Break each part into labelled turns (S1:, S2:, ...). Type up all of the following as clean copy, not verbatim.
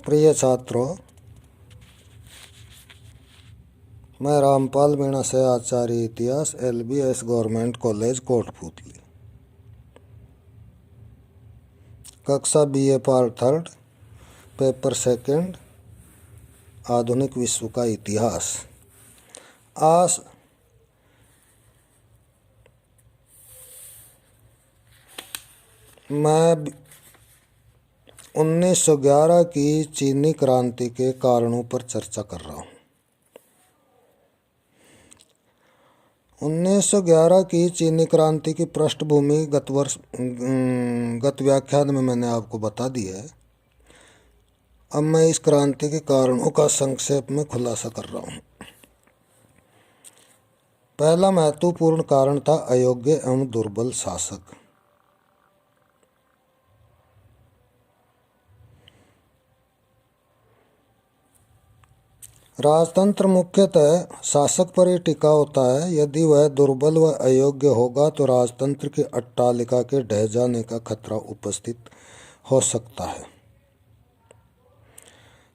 S1: प्रिय छात्रों, मैं रामपाल मीणा से आचार्य इतिहास LBS गवर्नमेंट कॉलेज कोटपुतली, कक्षा BA पार्ट 3, पेपर 2, आधुनिक विश्व का इतिहास। आज मैं 1911 की चीनी क्रांति के कारणों पर चर्चा कर रहा हूँ। 1911 की चीनी क्रांति की पृष्ठभूमि गत व्याख्यान में मैंने आपको बता दी है। अब मैं इस क्रांति के कारणों का संक्षेप में खुलासा कर रहा हूँ। पहला महत्वपूर्ण कारण था अयोग्य एवं दुर्बल शासक। राजतंत्र मुख्यतः शासक पर ही टिका होता है। यदि वह दुर्बल व अयोग्य होगा तो राजतंत्र की अट्टालिका के ढह जाने का खतरा उपस्थित हो सकता है।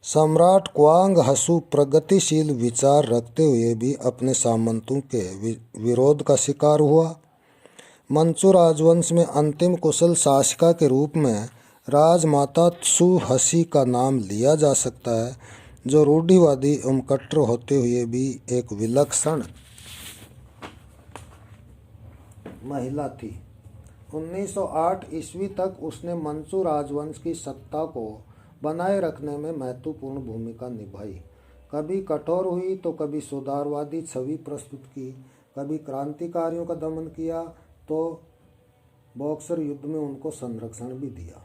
S1: सम्राट क्वांग हसू प्रगतिशील विचार रखते हुए भी अपने सामंतों के विरोध का शिकार हुआ। मंचू राजवंश में अंतिम कुशल शासिका के रूप में राजमाता त्सु हसी का नाम लिया जा सकता है, जो रूढ़िवादी एवं कट्टर होते हुए भी एक विलक्षण महिला थी। 1908 ईस्वी तक उसने मंचू राजवंश की सत्ता को बनाए रखने में महत्वपूर्ण भूमिका निभाई। कभी कठोर हुई तो कभी सुधारवादी छवि प्रस्तुत की, कभी क्रांतिकारियों का दमन किया तो बॉक्सर युद्ध में उनको संरक्षण भी दिया।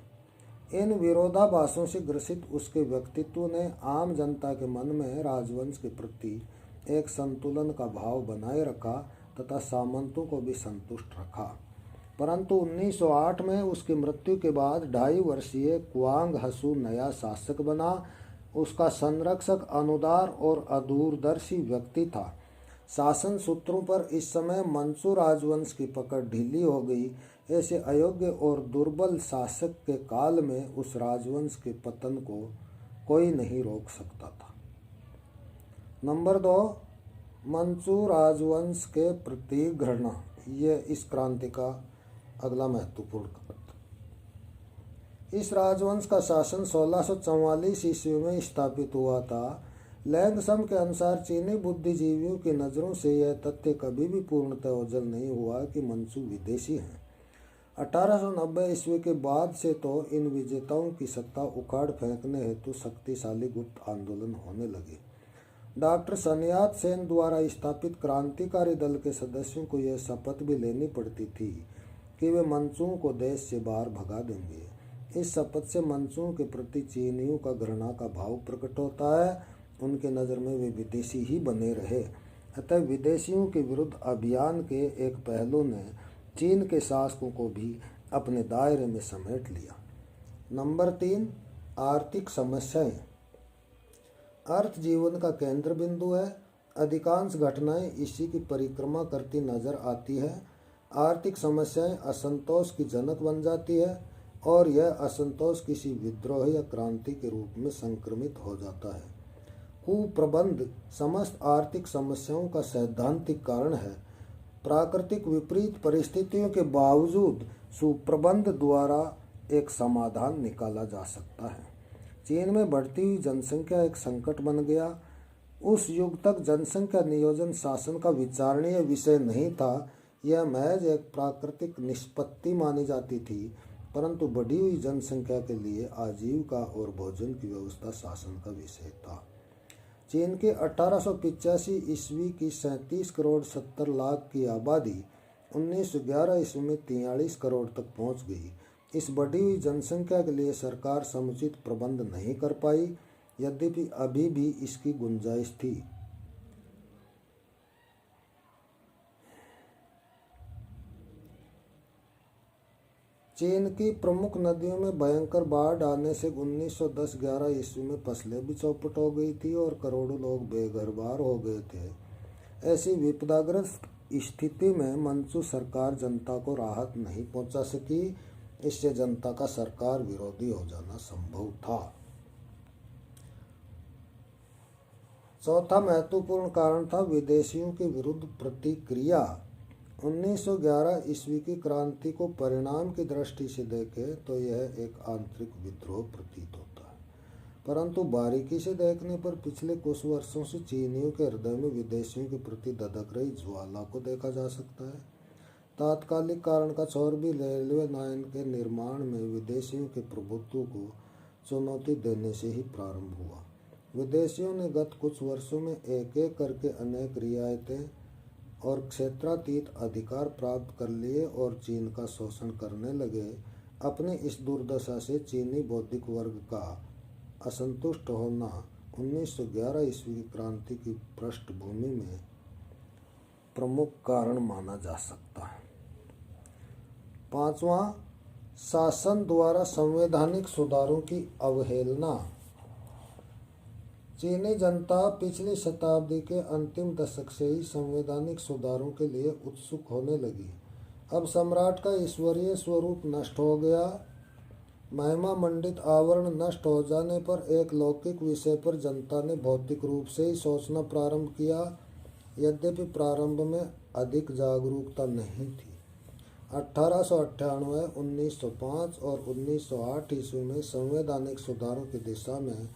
S1: इन विरोधाभासों से ग्रसित उसके व्यक्तित्व ने आम जनता के मन में राजवंश के प्रति एक संतुलन का भाव बनाए रखा तथा सामंतों को भी संतुष्ट रखा। परंतु 1908 में उसकी मृत्यु के बाद 2.5 वर्षीय क्वांग हसू नया शासक बना। उसका संरक्षक अनुदार और अदूरदर्शी व्यक्ति था। शासन सूत्रों पर इस समय मंचू राजवंश की पकड़ ढीली हो गई। ऐसे अयोग्य और दुर्बल शासक के काल में उस राजवंश के पतन को कोई नहीं रोक सकता था। नंबर 2, मंचू राजवंश के प्रति घृणा। ये इस क्रांति का अगला महत्वपूर्ण कारण। इस राजवंश का शासन 1644 ईस्वी में स्थापित हुआ था। लैंगसम के अनुसार चीनी बुद्धिजीवियों की नज़रों से यह तथ्य कभी भी पूर्णतः ओझल नहीं हुआ कि मंचू विदेशी हैं। 1890 ईस्वी के बाद से तो इन विजेताओं की सत्ता उखाड़ फेंकने हेतु शक्तिशाली गुप्त आंदोलन होने लगे। डॉक्टर सन्यात सेन द्वारा स्थापित क्रांतिकारी दल के सदस्यों को यह शपथ भी लेनी पड़ती थी कि वे मंचुओं को देश से बाहर भगा देंगे। इस शपथ से मंचुओं के प्रति चीनियों का घृणा का भाव प्रकट होता है। उनके नज़र में वे विदेशी ही बने रहे। अतः विदेशियों के विरुद्ध अभियान के एक पहलू ने चीन के शासकों को भी अपने दायरे में समेट लिया। नंबर 3, आर्थिक समस्याएं। अर्थ जीवन का केंद्र बिंदु है। अधिकांश घटनाएं इसी की परिक्रमा करती नजर आती है। आर्थिक समस्याएं असंतोष की जनक बन जाती है और यह असंतोष किसी विद्रोह या क्रांति के रूप में संक्रमित हो जाता है। कुप्रबंध समस्त आर्थिक समस्याओं का सैद्धांतिक कारण है। प्राकृतिक विपरीत परिस्थितियों के बावजूद सुप्रबंध द्वारा एक समाधान निकाला जा सकता है। चीन में बढ़ती हुई जनसंख्या एक संकट बन गया। उस युग तक जनसंख्या नियोजन शासन का विचारणीय विषय नहीं था। यह महज एक प्राकृतिक निष्पत्ति मानी जाती थी। परंतु बढ़ी हुई जनसंख्या के लिए आजीविका और भोजन की व्यवस्था शासन का विषय था। चीन के 1885 ईस्वी की 37 करोड़ 70 लाख की आबादी 1911 ईस्वी में 43 करोड़ तक पहुंच गई। इस बढ़ी हुई जनसंख्या के लिए सरकार समुचित प्रबंध नहीं कर पाई, यद्यपि अभी भी इसकी गुंजाइश थी। चीन की प्रमुख नदियों में भयंकर बाढ़ आने से 1910-11 ईस्वी में फसलें भी चौपट हो गई थी और करोड़ों लोग बेघरबार हो गए थे। ऐसी विपदाग्रस्त स्थिति में मंचू सरकार जनता को राहत नहीं पहुंचा सकी। इससे जनता का सरकार विरोधी हो जाना संभव था। चौथा महत्वपूर्ण कारण था विदेशियों के विरुद्ध प्रतिक्रिया। 1911 ईस्वी की क्रांति को परिणाम की दृष्टि से देखें तो यह एक आंतरिक विद्रोह प्रतीत होता है, परंतु बारीकी से देखने पर पिछले कुछ वर्षों से चीनियों के हृदय में विदेशियों के प्रति धधक रही ज्वाला को देखा जा सकता है। तात्कालिक कारण का छोर भी रेलवे लाइन के निर्माण में विदेशियों के प्रभुत्व को चुनौती देने से ही प्रारंभ हुआ। विदेशियों ने गत कुछ वर्षों में एक एक करके अनेक रियायतें और क्षेत्रातीत अधिकार प्राप्त कर लिए और चीन का शोषण करने लगे। अपनी इस दुर्दशा से चीनी बौद्धिक वर्ग का असंतुष्ट होना 1911 ईस्वी की क्रांति की पृष्ठभूमि में प्रमुख कारण माना जा सकता है। पांचवा, शासन द्वारा संवैधानिक सुधारों की अवहेलना। चीनी जनता पिछली शताब्दी के अंतिम दशक से ही संवैधानिक सुधारों के लिए उत्सुक होने लगी। अब सम्राट का ईश्वरीय स्वरूप नष्ट हो गया। महिमा मंडित आवरण नष्ट हो जाने पर एक लौकिक विषय पर जनता ने भौतिक रूप से ही सोचना प्रारंभ किया, यद्यपि प्रारंभ में अधिक जागरूकता नहीं थी। 1898, 1905 और 1908 ईस्वी में संवैधानिक सुधारों की दिशा में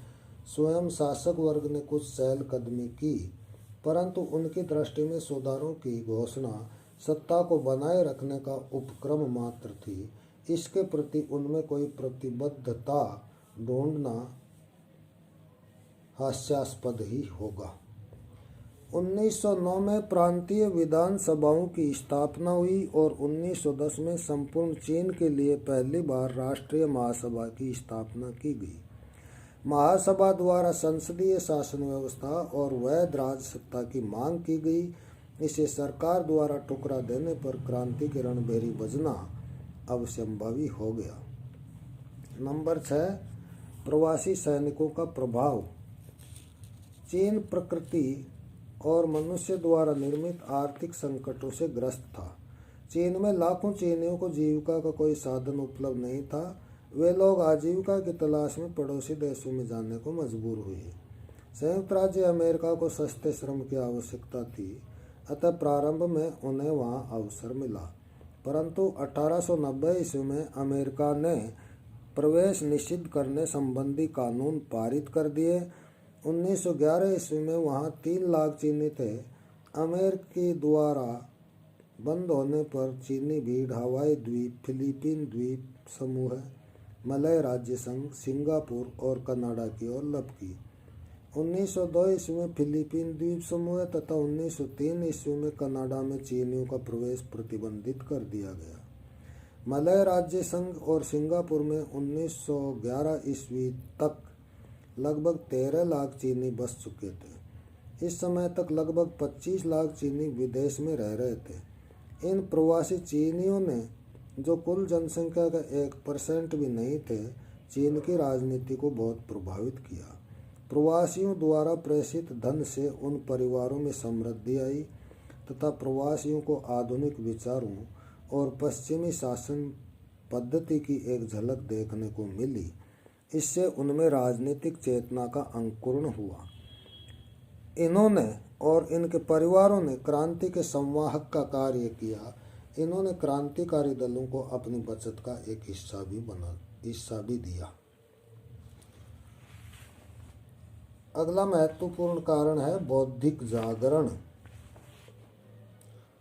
S1: स्वयं शासक वर्ग ने कुछ चहलकदमी की, परंतु उनकी दृष्टि में सुधारों की घोषणा सत्ता को बनाए रखने का उपक्रम मात्र थी। इसके प्रति उनमें कोई प्रतिबद्धता ढूंढना हास्यास्पद ही होगा। 1909 में प्रांतीय विधानसभाओं की स्थापना हुई और 1910 में संपूर्ण चीन के लिए पहली बार राष्ट्रीय महासभा की स्थापना की गई। महासभा द्वारा संसदीय शासन व्यवस्था और वैध राज सत्ता की मांग की गई। इसे सरकार द्वारा ठुकरा देने पर क्रांति की रणभेरी बजना अवश्यंभावी हो गया। नंबर 6, प्रवासी सैनिकों का प्रभाव। चीन प्रकृति और मनुष्य द्वारा निर्मित आर्थिक संकटों से ग्रस्त था। चीन में लाखों चीनियों को जीविका का कोई साधन उपलब्ध नहीं था। वे लोग आजीविका की तलाश में पड़ोसी देशों में जाने को मजबूर हुए। संयुक्त राज्य अमेरिका को सस्ते श्रम की आवश्यकता थी, अतः प्रारंभ में उन्हें वहां अवसर मिला, परंतु 1890 ईस्वी में अमेरिका ने प्रवेश निषिद्ध करने संबंधी कानून पारित कर दिए। 1911 ईस्वी में वहां 3 लाख चीनी थे। अमेरिकी द्वारा बंद होने पर चीनी भीड़ हवाई द्वीप, फिलीपीन द्वीप समूह, मलय राज्य संघ, सिंगापुर और कनाडा की ओर लपकी। 1902 ईस्वी में फिलीपीन द्वीप समूह तथा 1903 ईस्वी में कनाडा में चीनियों का प्रवेश प्रतिबंधित कर दिया गया। मलय राज्य संघ और सिंगापुर में 1911 ईस्वी तक लगभग 13 लाख चीनी बस चुके थे। इस समय तक लगभग 25 लाख चीनी विदेश में रह रहे थे। इन प्रवासी चीनियों ने, जो कुल जनसंख्या का 1% भी नहीं थे, चीन की राजनीति को बहुत प्रभावित किया। प्रवासियों द्वारा प्रेषित धन से उन परिवारों में समृद्धि आई तथा प्रवासियों को आधुनिक विचारों और पश्चिमी शासन पद्धति की एक झलक देखने को मिली। इससे उनमें राजनीतिक चेतना का अंकुरण हुआ। इन्होंने और इनके परिवारों ने क्रांति के संवाहक का कार्य किया। इन्होंने क्रांतिकारी दलों को अपनी बचत का एक हिस्सा भी दिया। अगला महत्वपूर्ण कारण है बौद्धिक जागरण।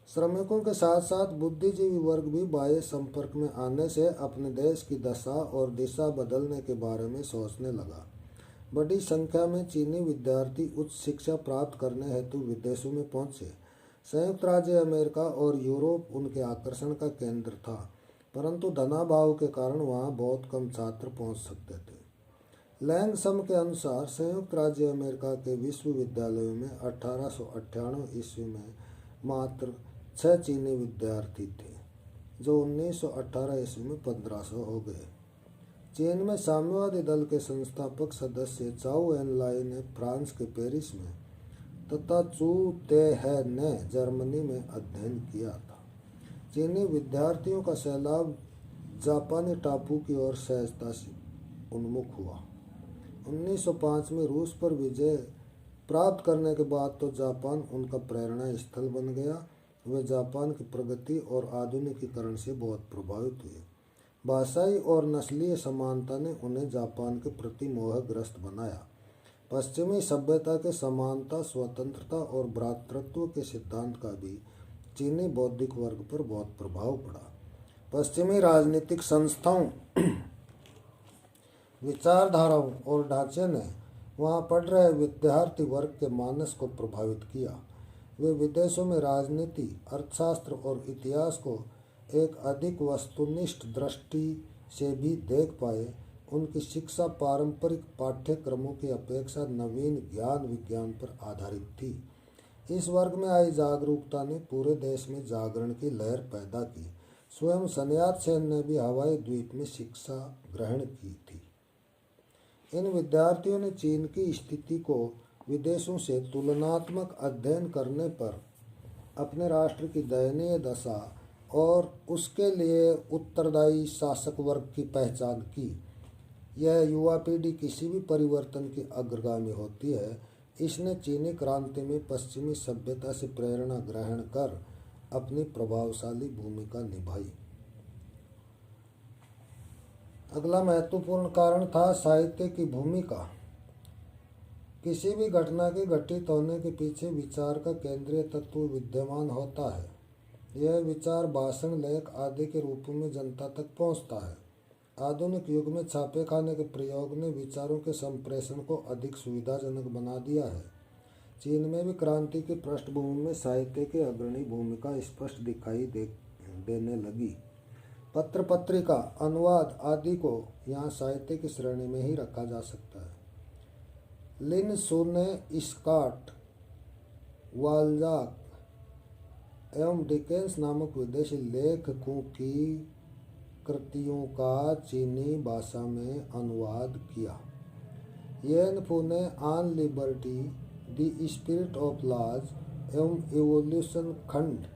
S1: श्रमिकों के साथ साथ बुद्धिजीवी वर्ग भी बाह्य संपर्क में आने से अपने देश की दशा और दिशा बदलने के बारे में सोचने लगा। बड़ी संख्या में चीनी विद्यार्थी उच्च शिक्षा प्राप्त करने हेतु विदेशों में पहुंचे। संयुक्त राज्य अमेरिका और यूरोप उनके आकर्षण का केंद्र था, परंतु धनाभाव के कारण वहां बहुत कम छात्र पहुंच सकते थे। लैंगसम के अनुसार संयुक्त राज्य अमेरिका के विश्वविद्यालयों में 1898 ईस्वी में मात्र 6 चीनी विद्यार्थी थे, जो 1918 ईस्वी में 1500 हो गए। चीन में साम्यवादी दल के संस्थापक सदस्य चाउ एन लाई ने फ्रांस के पेरिस में तथा चू ते है ने जर्मनी में अध्ययन किया था। चीनी विद्यार्थियों का सैलाब जापानी टापू की ओर सहजता से उन्मुख हुआ। 1905 में रूस पर विजय प्राप्त करने के बाद तो जापान उनका प्रेरणा स्थल बन गया। वे जापान की प्रगति और आधुनिकीकरण से बहुत प्रभावित हुए। भाषाई और नस्लीय समानता ने उन्हें जापान के प्रति मोहग्रस्त बनाया। पश्चिमी सभ्यता के समानता, स्वतंत्रता और भ्रातृत्व के सिद्धांत का भी चीनी बौद्धिक वर्ग पर बहुत प्रभाव पड़ा। पश्चिमी राजनीतिक संस्थाओं, विचारधाराओं और ढांचे ने वहाँ पढ़ रहे विद्यार्थी वर्ग के मानस को प्रभावित किया। वे विदेशों में राजनीति, अर्थशास्त्र और इतिहास को एक अधिक वस्तुनिष्ठ दृष्टि से भी देख पाए। उनकी शिक्षा पारंपरिक पाठ्यक्रमों की अपेक्षा नवीन ज्ञान विज्ञान पर आधारित थी। इस वर्ग में आई जागरूकता ने पूरे देश में जागरण की लहर पैदा की। स्वयं sun यat-sen ने भी हवाई द्वीप में शिक्षा ग्रहण की थी। इन विद्यार्थियों ने चीन की स्थिति को विदेशों से तुलनात्मक अध्ययन करने पर अपने राष्ट्र की दयनीय दशा और उसके लिए उत्तरदायी शासक वर्ग की पहचान की। यह युवा पीढ़ी किसी भी परिवर्तन की अग्रगामी होती है। इसने चीनी क्रांति में पश्चिमी सभ्यता से प्रेरणा ग्रहण कर अपनी प्रभावशाली भूमिका निभाई। अगला महत्वपूर्ण कारण था साहित्य की भूमिका। किसी भी घटना के घटित होने के पीछे विचार का केंद्रीय तत्व विद्यमान होता है। यह विचार भाषण, लेख आदि के रूप में जनता तक पहुंचता है। आधुनिक युग में छापे खाने के प्रयोग ने विचारों के संप्रेषण को अधिक सुविधाजनक बना दिया है। चीन में भी क्रांति की पृष्ठभूमि में साहित्य की अग्रणी भूमिका स्पष्ट दिखाई देने लगी। पत्र पत्रिका, अनुवाद आदि को यहाँ साहित्य की श्रेणी में ही रखा जा सकता है। लिन शूने, स्कॉट, वाल्जाक एवं डिकेंस नामक विदेशी लेखकों की कृतियों का चीनी भाषा में अनुवाद किया। येन फू ने on liberty, the spirit of laws एवं इवोल्यूशन खंड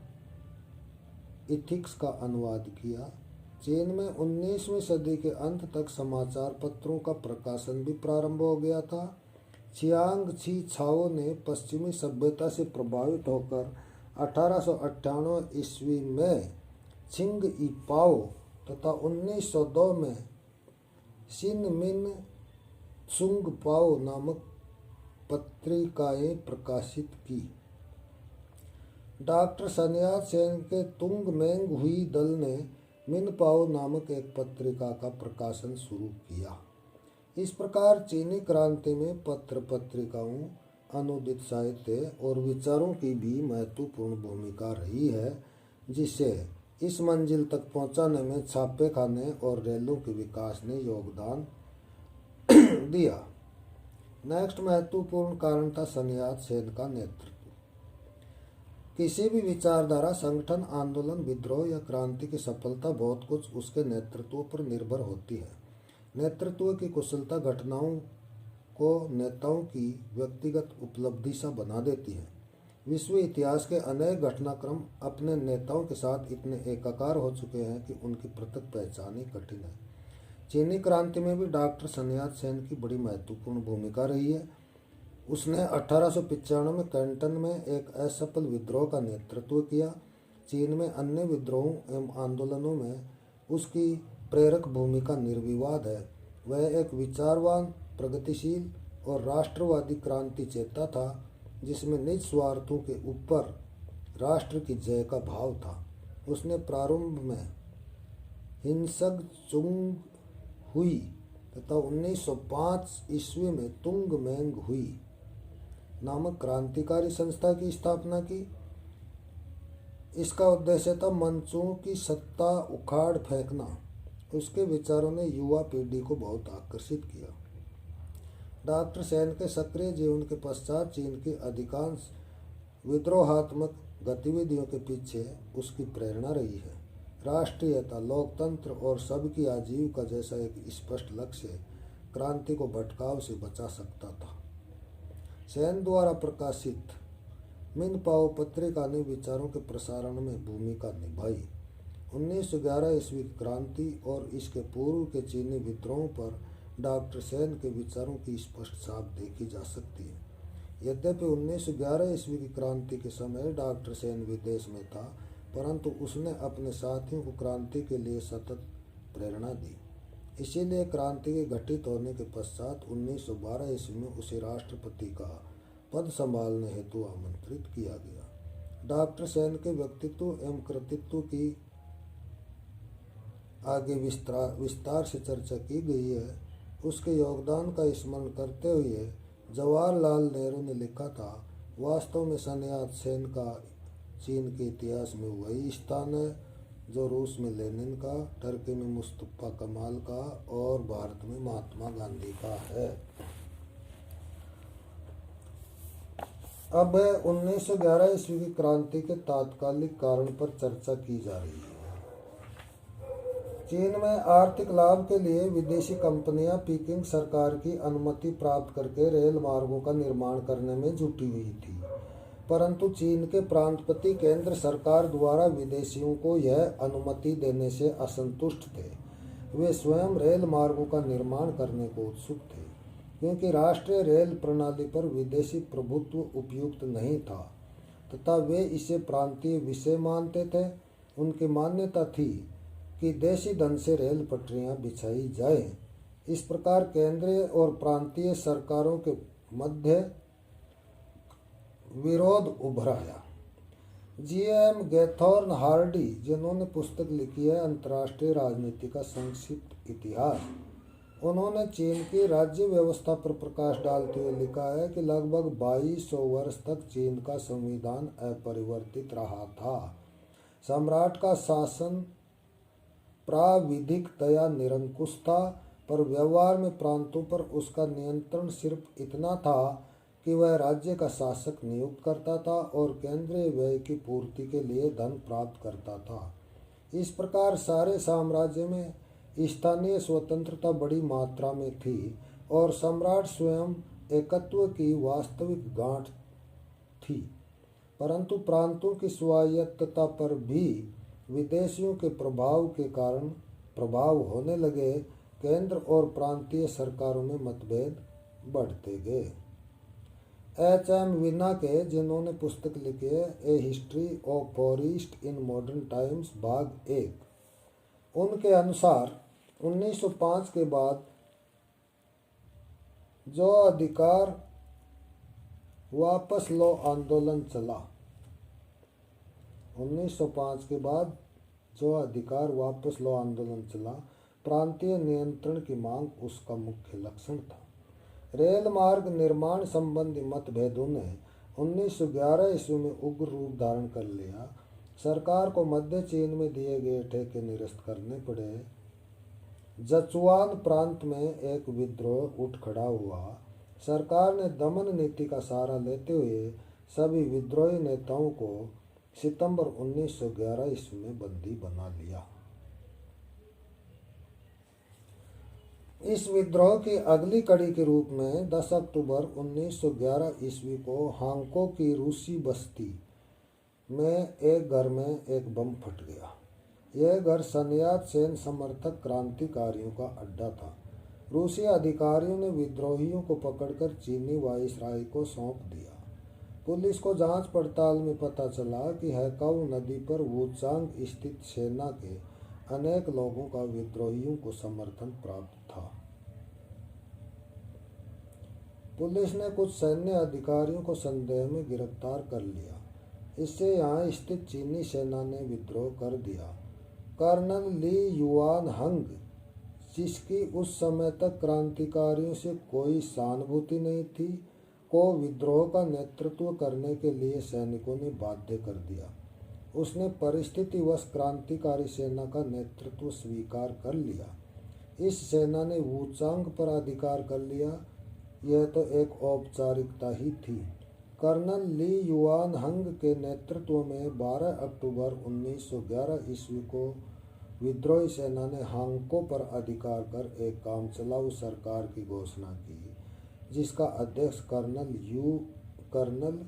S1: इथिक्स का अनुवाद किया। चीन में 19वीं सदी के अंत तक समाचार पत्रों का प्रकाशन भी प्रारंभ हो गया था। चियांग ची छाओ ने पश्चिमी सभ्यता से प्रभावित होकर 1898 ईस्वी में छिंग ई पाओ तथा 1902 में शिन मिन त्सुंग पाओ नामक पत्रिकाएं प्रकाशित की। डॉक्टर sun yat-sen के तुंग मेंग हुई दल ने मिन पाओ नामक एक पत्रिका का प्रकाशन शुरू किया। इस प्रकार चीनी क्रांति में पत्र पत्रिकाओं, अनुदित साहित्य और विचारों की भी महत्वपूर्ण भूमिका रही है, जिसे इस मंजिल तक पहुंचाने में छापे खाने और रेलों के विकास ने योगदान दिया। नेक्स्ट महत्वपूर्ण कारण था sun yat-sen का नेतृत्व। किसी भी विचारधारा, संगठन, आंदोलन, विद्रोह या क्रांति की सफलता बहुत कुछ उसके नेतृत्व पर निर्भर होती है। नेतृत्व की कुशलता घटनाओं को नेताओं की व्यक्तिगत उपलब्धि सा बना देती है। विश्व इतिहास के अनेक घटनाक्रम अपने नेताओं के साथ इतने एकाकार हो चुके हैं कि उनकी पृथक पहचान ही कठिन है। चीनी क्रांति में भी डॉक्टर sun yat-sen की बड़ी महत्वपूर्ण भूमिका रही है। उसने 1895 में कैंटन में एक असफल विद्रोह का नेतृत्व किया। चीन में अन्य विद्रोहों एवं आंदोलनों में उसकी प्रेरक भूमिका निर्विवाद है। वह एक विचारवान, प्रगतिशील और राष्ट्रवादी क्रांति चेता था, जिसमें निज स्वार्थों के ऊपर राष्ट्र की जय का भाव था। उसने प्रारंभ में हिंसक चुंग हुई तथा 1905 ईस्वी में तुंग मेंग हुई नामक क्रांतिकारी संस्था की स्थापना की। इसका उद्देश्य था मंचों की सत्ता उखाड़ फेंकना। उसके विचारों ने युवा पीढ़ी को बहुत आकर्षित किया। डॉक्टर सेन के सक्रिय जीवन के पश्चात चीन की अधिकांश विद्रोहात्मक गतिविधियों के पीछे उसकी प्रेरणा रही है। राष्ट्रीयता, लोकतंत्र और सबकी आजीविका जैसा एक स्पष्ट लक्ष्य क्रांति को भटकाव से बचा सकता था। सेन द्वारा प्रकाशित मिन पाओ पत्रिका ने विचारों के प्रसारण में भूमिका निभाई। 1911 ईस्वी की क्रांति और इसके पूर्व के चीनी विद्रोहों पर डॉक्टर सेन के विचारों की स्पष्ट छाप देखी जा सकती है। यद्यपि 1911 ईस्वी की क्रांति के समय डॉक्टर सेन विदेश में था, परंतु उसने अपने साथियों को क्रांति के लिए सतत प्रेरणा दी। इसीलिए क्रांति के घटित होने के पश्चात 1912 ईस्वी में उसे राष्ट्रपति का पद संभालने हेतु आमंत्रित किया गया। डॉक्टर सेन के व्यक्तित्व एवं कृतित्व की आगे विस्तार से चर्चा की गई है। उसके योगदान का स्मरण करते हुए जवाहरलाल नेहरू ने लिखा था, वास्तव में सन्यात सेन का चीन के इतिहास में वही स्थान है जो रूस में लेनिन का, टर्की में मुस्तफा कमाल का और भारत में महात्मा गांधी का है। अब 1911 ईस्वी की क्रांति के तात्कालिक कारण पर चर्चा की जा रही है। चीन में आर्थिक लाभ के लिए विदेशी कंपनियां पीकिंग सरकार की अनुमति प्राप्त करके रेल मार्गों का निर्माण करने में जुटी हुई थी, परंतु चीन के प्रांतपति केंद्र सरकार द्वारा विदेशियों को यह अनुमति देने से असंतुष्ट थे। वे स्वयं रेल मार्गों का निर्माण करने को उत्सुक थे, क्योंकि राष्ट्रीय रेल प्रणाली पर विदेशी प्रभुत्व उपयुक्त नहीं था तथा वे इसे प्रांतीय विषय मानते थे। उनकी मान्यता थी कि देशी धन से रेल पटरियां बिछाई जाए। इस प्रकार केंद्रीय और प्रांतीय सरकारों के मध्य विरोध उभर आया। जी.एम. गैथॉर्न हार्डी, जिन्होंने पुस्तक लिखी है अंतर्राष्ट्रीय राजनीति का संक्षिप्त इतिहास, उन्होंने चीन की राज्य व्यवस्था पर प्रकाश डालते हुए लिखा है कि लगभग 2200 वर्ष तक चीन का संविधान अपरिवर्तित रहा था। सम्राट का शासन प्राविधिकतया निरंकुश था, पर व्यवहार में प्रांतों पर उसका नियंत्रण सिर्फ इतना था कि वह राज्य का शासक नियुक्त करता था और केंद्रीय व्यय की पूर्ति के लिए धन प्राप्त करता था। इस प्रकार सारे साम्राज्य में स्थानीय स्वतंत्रता बड़ी मात्रा में थी और सम्राट स्वयं एकत्व की वास्तविक गांठ थी, परंतु प्रांतों की स्वायत्तता पर भी विदेशियों के प्रभाव के कारण प्रभाव होने लगे। केंद्र और प्रांतीय सरकारों में मतभेद बढ़ते गए। H.M. विना के, जिन्होंने पुस्तक लिखी है a history of far east in modern times भाग 1, उनके अनुसार 1905 के बाद जो अधिकार वापस लो आंदोलन चला, 1905 के बाद जो अधिकार वापस लो आंदोलन चला, प्रांतीय नियंत्रण की मांग उसका मुख्य लक्षण था। रेल मार्ग निर्माण संबंधी मतभेदों ने 1911 ईस्वी में उग्र रूप धारण कर लिया। सरकार को मध्य चीन में दिए गए ठेके निरस्त करने पड़े। जचुआन प्रांत में एक विद्रोह उठ खड़ा हुआ। सरकार ने दमन नीति का सहारा लेते हुए सभी विद्रोही नेताओं को सितंबर 1911 ईस्वी में बंदी बना लिया। इस विद्रोह की अगली कड़ी के रूप में 10 अक्टूबर 1911 ईस्वी को हांगको की रूसी बस्ती में एक घर में एक बम फट गया। यह घर सन्यात सेन समर्थक क्रांतिकारियों का अड्डा था। रूसी अधिकारियों ने विद्रोहियों को पकड़कर चीनी वायसराय को सौंप दिया। पुलिस को जांच पड़ताल में पता चला कि हैकाऊ नदी पर वुचांग स्थित सेना के अनेक लोगों का विद्रोहियों को समर्थन प्राप्त था। पुलिस ने कुछ सैन्य अधिकारियों को संदेह में गिरफ्तार कर लिया। इससे यहाँ स्थित चीनी सेना ने विद्रोह कर दिया। कर्नल ली युआन हंग, जिसकी उस समय तक क्रांतिकारियों से कोई सहानुभूति नहीं थी, को विद्रोह का नेतृत्व करने के लिए सैनिकों ने बाध्य कर दिया। उसने परिस्थितिवश क्रांतिकारी सेना का नेतृत्व स्वीकार कर लिया। इस सेना ने वुचांग पर अधिकार कर लिया। यह तो एक औपचारिकता ही थी। कर्नल ली युआन हंग के नेतृत्व में 12 अक्टूबर 1911 ईस्वी को विद्रोही सेना ने हांगको पर अधिकार कर एक कामचलाऊ सरकार की घोषणा की, जिसका अध्यक्ष कर्नल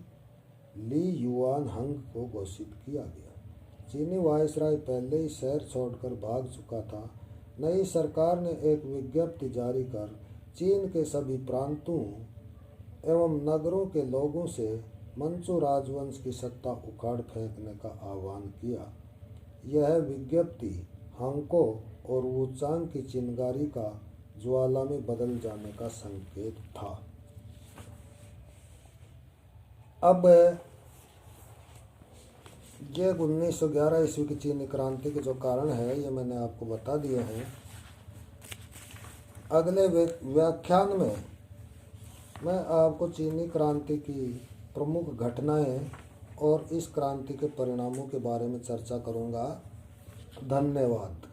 S1: ली युआन हंग को घोषित किया गया। चीनी वायसराय पहले ही शहर छोड़कर भाग चुका था। नई सरकार ने एक विज्ञप्ति जारी कर चीन के सभी प्रांतों एवं नगरों के लोगों से मंचू राजवंश की सत्ता उखाड़ फेंकने का आह्वान किया। यह विज्ञप्ति हांको और वुचांग की चिंगारी का ज्वाला में बदल जाने का संकेत था। अब ये 1911 ईस्वी की चीनी क्रांति के जो कारण है ये मैंने आपको बता दिए हैं। अगले व्याख्यान में मैं आपको चीनी क्रांति की प्रमुख घटनाएं और इस क्रांति के परिणामों के बारे में चर्चा करूंगा। धन्यवाद।